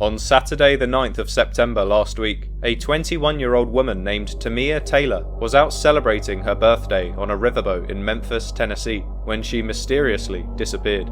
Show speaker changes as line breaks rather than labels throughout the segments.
On Saturday the 9th of September last week, a 21-year-old woman named Tamia Taylor was out celebrating her birthday on a riverboat in Memphis, Tennessee, when she mysteriously disappeared.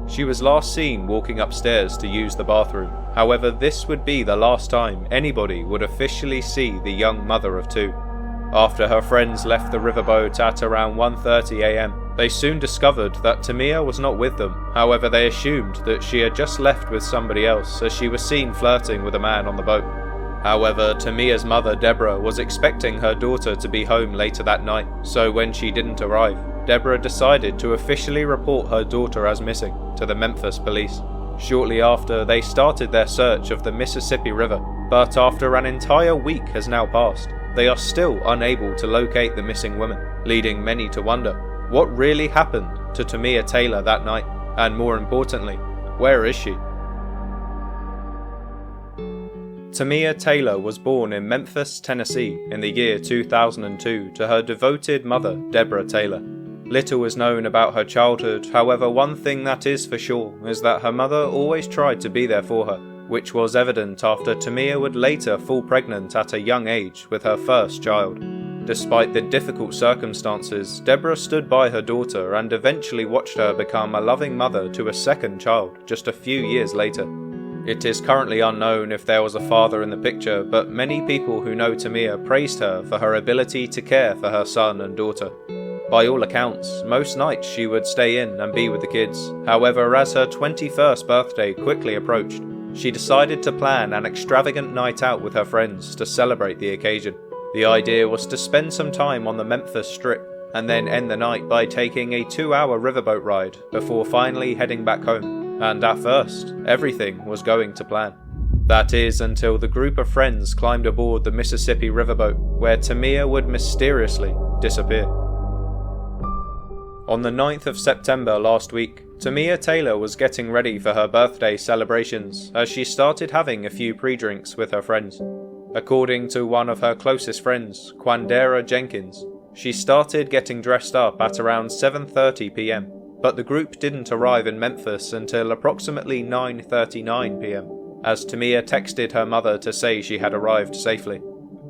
She was last seen walking upstairs to use the bathroom. However, this would be the last time anybody would officially see the young mother of two. After her friends left the riverboat at around 1:30 a.m, they soon discovered that Tamia was not with them. However, they assumed that she had just left with somebody else, as she was seen flirting with a man on the boat. However, Tamia's mother, Deborah, was expecting her daughter to be home later that night, so when she didn't arrive, Deborah decided to officially report her daughter as missing to the Memphis police. Shortly after, they started their search of the Mississippi River, but after an entire week has now passed, they are still unable to locate the missing woman, leading many to wonder what really happened to Tamia Taylor that night, and more importantly, where is she? Tamia Taylor was born in Memphis, Tennessee in the year 2002 to her devoted mother, Deborah Taylor. Little is known about her childhood, however, one thing that is for sure is that her mother always tried to be there for her, which was evident after Tamia would later fall pregnant at a young age with her first child. Despite the difficult circumstances, Deborah stood by her daughter and eventually watched her become a loving mother to a second child just a few years later. It is currently unknown if there was a father in the picture, but many people who know Tamia praised her for her ability to care for her son and daughter. By all accounts, most nights she would stay in and be with the kids. However, as her 21st birthday quickly approached, she decided to plan an extravagant night out with her friends to celebrate the occasion. The idea was to spend some time on the Memphis Strip and then end the night by taking a 2-hour riverboat ride before finally heading back home. And at first, everything was going to plan. That is, until the group of friends climbed aboard the Mississippi riverboat, where Tamia would mysteriously disappear. On the 9th of September last week, Tamia Taylor was getting ready for her birthday celebrations as she started having a few pre-drinks with her friends. According to one of her closest friends, Quandera Jenkins, she started getting dressed up at around 7:30 p.m, but the group didn't arrive in Memphis until approximately 9:39 p.m, as Tamia texted her mother to say she had arrived safely.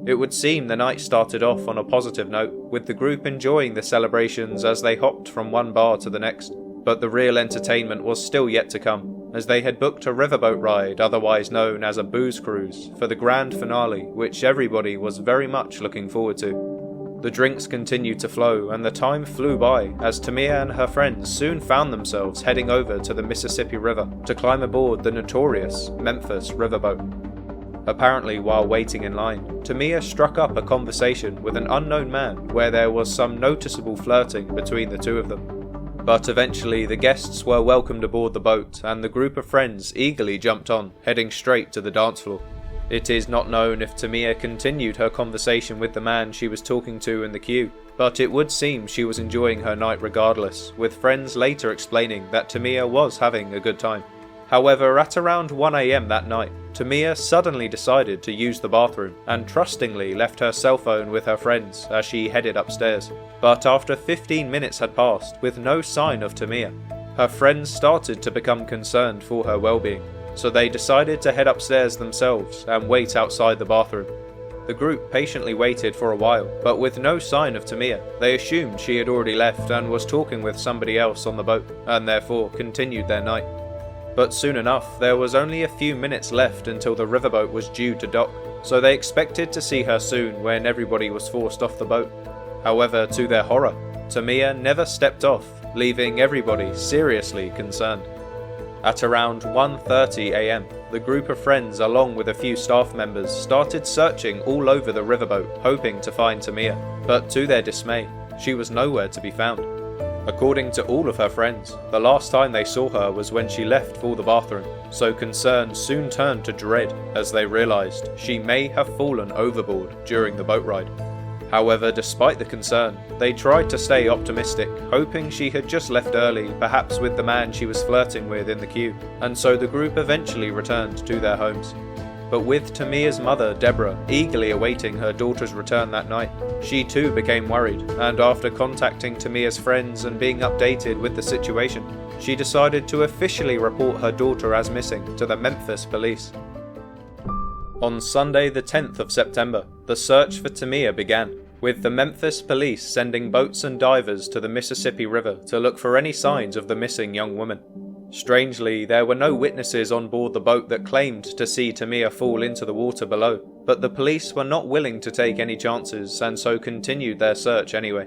It would seem the night started off on a positive note, with the group enjoying the celebrations as they hopped from one bar to the next. But the real entertainment was still yet to come, as they had booked a riverboat ride, otherwise known as a booze cruise, for the grand finale, which everybody was very much looking forward to. The drinks continued to flow, and the time flew by, as Tamia and her friends soon found themselves heading over to the Mississippi River to climb aboard the notorious Memphis riverboat. Apparently, while waiting in line, Tamia struck up a conversation with an unknown man where there was some noticeable flirting between the two of them. But eventually the guests were welcomed aboard the boat, and the group of friends eagerly jumped on, heading straight to the dance floor. It is not known if Tamia continued her conversation with the man she was talking to in the queue, but it would seem she was enjoying her night regardless, with friends later explaining that Tamia was having a good time. However, at around 1 a.m. that night, Tamia suddenly decided to use the bathroom and trustingly left her cell phone with her friends as she headed upstairs. But after 15 minutes had passed with no sign of Tamia, her friends started to become concerned for her well-being, so they decided to head upstairs themselves and wait outside the bathroom. The group patiently waited for a while, but with no sign of Tamia, they assumed she had already left and was talking with somebody else on the boat, and therefore continued their night. But soon enough, there was only a few minutes left until the riverboat was due to dock, so they expected to see her soon when everybody was forced off the boat. However, to their horror, Tamia never stepped off, leaving everybody seriously concerned. At around 1:30 a.m, the group of friends along with a few staff members started searching all over the riverboat hoping to find Tamia, but to their dismay, she was nowhere to be found. According to all of her friends, the last time they saw her was when she left for the bathroom, so concern soon turned to dread as they realised she may have fallen overboard during the boat ride. However, despite the concern, they tried to stay optimistic, hoping she had just left early, perhaps with the man she was flirting with in the queue, and so the group eventually returned to their homes. But with Tamia's mother, Deborah, eagerly awaiting her daughter's return that night, she too became worried, and after contacting Tamia's friends and being updated with the situation, she decided to officially report her daughter as missing to the Memphis police. On Sunday the 10th of September, the search for Tamia began, with the Memphis police sending boats and divers to the Mississippi River to look for any signs of the missing young woman. Strangely, there were no witnesses on board the boat that claimed to see Tamia fall into the water below, but the police were not willing to take any chances and so continued their search anyway.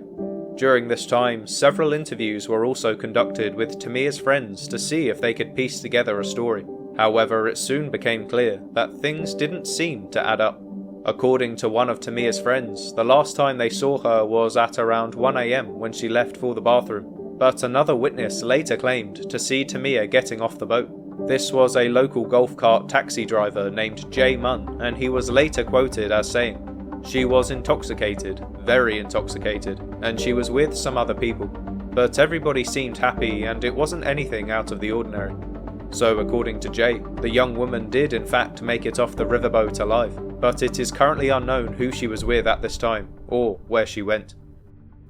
During this time, several interviews were also conducted with Tamia's friends to see if they could piece together a story. However, it soon became clear that things didn't seem to add up. According to one of Tamia's friends, the last time they saw her was at around 1 AM when she left for the bathroom, but another witness later claimed to see Tamia getting off the boat. This was a local golf cart taxi driver named Jay Munn, and he was later quoted as saying, "She was intoxicated, very intoxicated, and she was with some other people, but everybody seemed happy and it wasn't anything out of the ordinary." So according to Jay, the young woman did in fact make it off the riverboat alive, but it is currently unknown who she was with at this time, or where she went.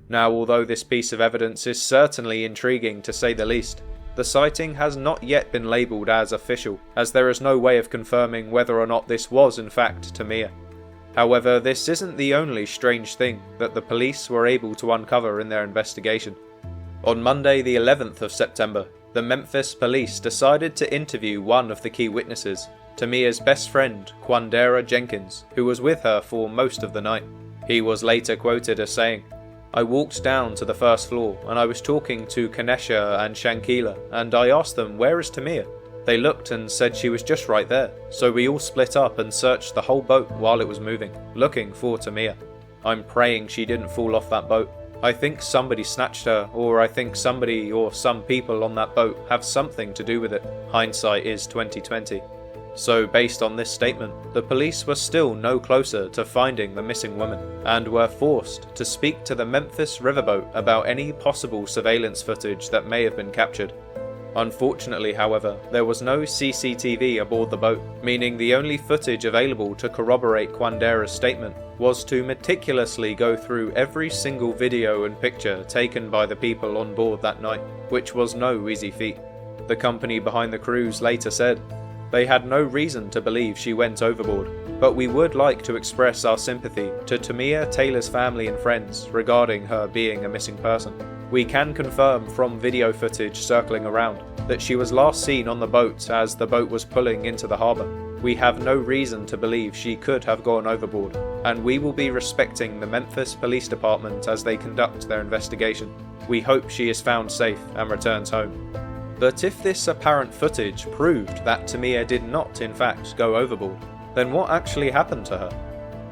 Now, although this piece of evidence is certainly intriguing to say the least, the sighting has not yet been labelled as official, as there is no way of confirming whether or not this was in fact Tamia. However, this isn't the only strange thing that the police were able to uncover in their investigation. On Monday the 11th of September, the Memphis police decided to interview one of the key witnesses, Tamia's best friend, Quandera Jenkins, who was with her for most of the night. He was later quoted as saying, "I walked down to the first floor and I was talking to Kanesha and Shankila and I asked them, 'Where is Tamia?' They looked and said she was just right there, so we all split up and searched the whole boat while it was moving, looking for Tamia. I'm praying she didn't fall off that boat. I think somebody snatched her, or I think somebody or some people on that boat have something to do with it. Hindsight is 2020. So based on this statement, the police were still no closer to finding the missing woman, and were forced to speak to the Memphis riverboat about any possible surveillance footage that may have been captured. Unfortunately, however, there was no CCTV aboard the boat, meaning the only footage available to corroborate Quandera's statement was to meticulously go through every single video and picture taken by the people on board that night, which was no easy feat. The company behind the cruise later said, "They had no reason to believe she went overboard, but we would like to express our sympathy to Tamia Taylor's family and friends regarding her being a missing person. We can confirm from video footage circling around that she was last seen on the boat as the boat was pulling into the harbour. We have no reason to believe she could have gone overboard, and we will be respecting the Memphis Police Department as they conduct their investigation. We hope she is found safe and returns home." But if this apparent footage proved that Tamia did not in fact go overboard, then what actually happened to her?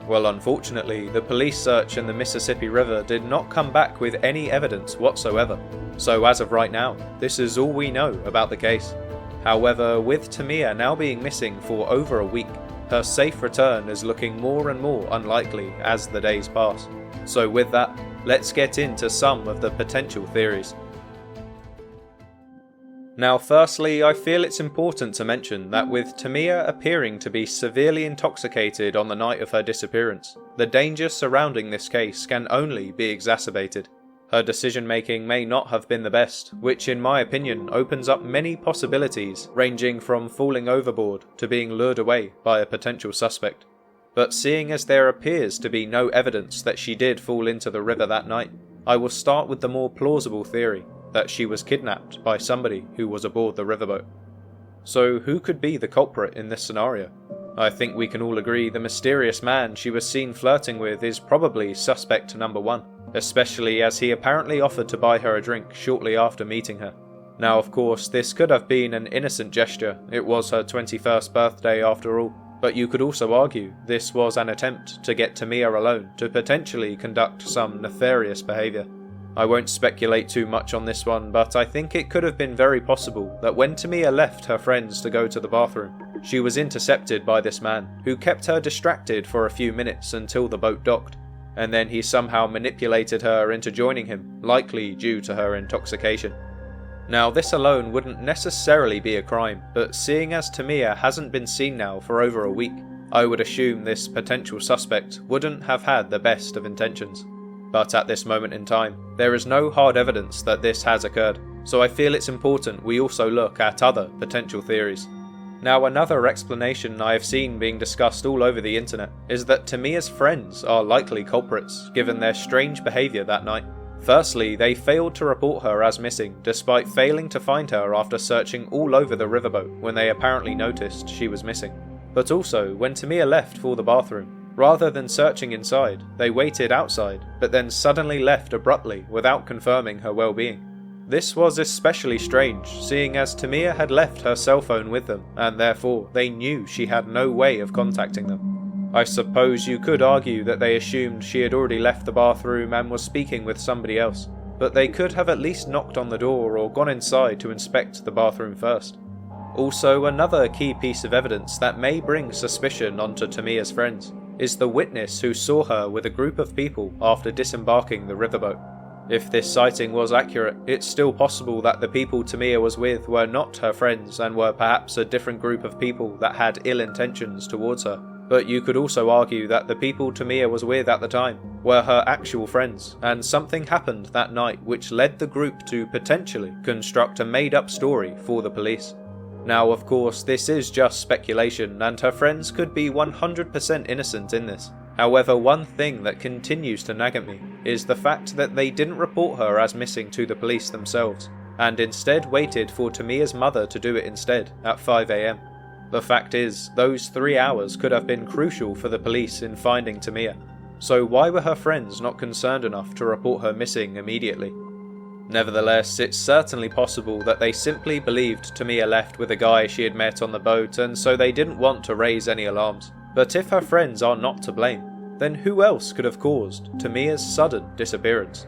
Well, unfortunately, the police search in the Mississippi River did not come back with any evidence whatsoever. So as of right now, this is all we know about the case. However, with Tamia now being missing for over a week, her safe return is looking more and more unlikely as the days pass. So with that, let's get into some of the potential theories. Now firstly, I feel it's important to mention that with Tamia appearing to be severely intoxicated on the night of her disappearance, the danger surrounding this case can only be exacerbated. Her decision making may not have been the best, which in my opinion opens up many possibilities ranging from falling overboard to being lured away by a potential suspect. But seeing as there appears to be no evidence that she did fall into the river that night, I will start with the more plausible theory that she was kidnapped by somebody who was aboard the riverboat. So who could be the culprit in this scenario? I think we can all agree the mysterious man she was seen flirting with is probably suspect number one, especially as he apparently offered to buy her a drink shortly after meeting her. Now of course this could have been an innocent gesture, it was her 21st birthday after all, but you could also argue this was an attempt to get Tamia alone to potentially conduct some nefarious behaviour. I won't speculate too much on this one, but I think it could have been very possible that when Tamia left her friends to go to the bathroom, she was intercepted by this man, who kept her distracted for a few minutes until the boat docked, and then he somehow manipulated her into joining him, likely due to her intoxication. Now this alone wouldn't necessarily be a crime, but seeing as Tamia hasn't been seen now for over a week, I would assume this potential suspect wouldn't have had the best of intentions. But at this moment in time, there is no hard evidence that this has occurred, so I feel it's important we also look at other potential theories. Now, another explanation I have seen being discussed all over the internet is that Tamia's friends are likely culprits, given their strange behaviour that night. Firstly, they failed to report her as missing, despite failing to find her after searching all over the riverboat when they apparently noticed she was missing. But also, when Tamia left for the bathroom, rather than searching inside, they waited outside, but then suddenly left abruptly without confirming her well-being. This was especially strange, seeing as Tamia had left her cell phone with them, and therefore they knew she had no way of contacting them. I suppose you could argue that they assumed she had already left the bathroom and was speaking with somebody else, but they could have at least knocked on the door or gone inside to inspect the bathroom first. Also, another key piece of evidence that may bring suspicion onto Tamia's friends is the witness who saw her with a group of people after disembarking the riverboat. If this sighting was accurate, it's still possible that the people Tamia was with were not her friends and were perhaps a different group of people that had ill intentions towards her. But you could also argue that the people Tamia was with at the time were her actual friends, and something happened that night which led the group to potentially construct a made-up story for the police. Now, of course, this is just speculation, and her friends could be 100% innocent in this. However, one thing that continues to nag at me is the fact that they didn't report her as missing to the police themselves, and instead waited for Tamia's mother to do it instead, at 5 AM. The fact is, those 3 hours could have been crucial for the police in finding Tamia, so why were her friends not concerned enough to report her missing immediately? Nevertheless, it's certainly possible that they simply believed Tamia left with a guy she had met on the boat, and so they didn't want to raise any alarms. But if her friends are not to blame, then who else could have caused Tamia's sudden disappearance?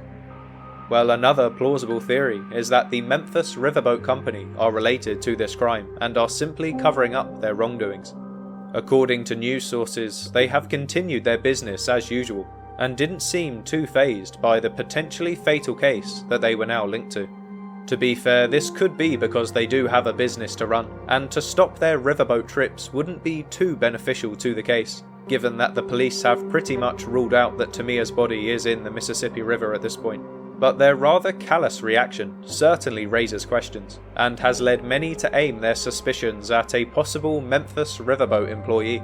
Well, another plausible theory is that the Memphis riverboat company are related to this crime and are simply covering up their wrongdoings. According to news sources, they have continued their business as usual, and didn't seem too fazed by the potentially fatal case that they were now linked to. To be fair, this could be because they do have a business to run, and to stop their riverboat trips wouldn't be too beneficial to the case, given that the police have pretty much ruled out that Tamia's body is in the Mississippi River at this point. But their rather callous reaction certainly raises questions, and has led many to aim their suspicions at a possible Memphis riverboat employee.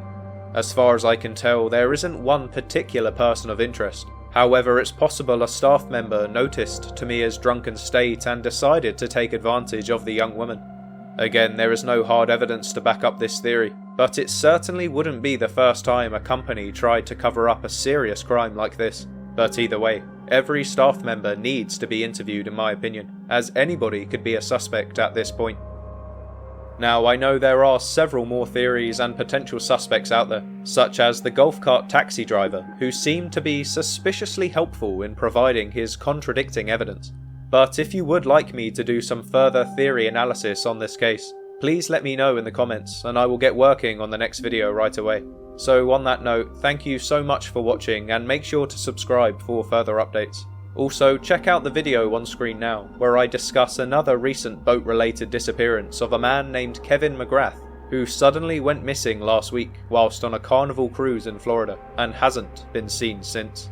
As far as I can tell, there isn't one particular person of interest. However, it's possible a staff member noticed Tamia's drunken state and decided to take advantage of the young woman. Again, there is no hard evidence to back up this theory, but it certainly wouldn't be the first time a company tried to cover up a serious crime like this. But either way, every staff member needs to be interviewed in my opinion, as anybody could be a suspect at this point. Now, I know there are several more theories and potential suspects out there, such as the golf cart taxi driver, who seemed to be suspiciously helpful in providing his contradicting evidence. But if you would like me to do some further theory analysis on this case, please let me know in the comments and I will get working on the next video right away. So on that note, thank you so much for watching and make sure to subscribe for further updates. Also, check out the video on screen now, where I discuss another recent boat-related disappearance of a man named Kevin McGrath, who suddenly went missing last week whilst on a carnival cruise in Florida, and hasn't been seen since.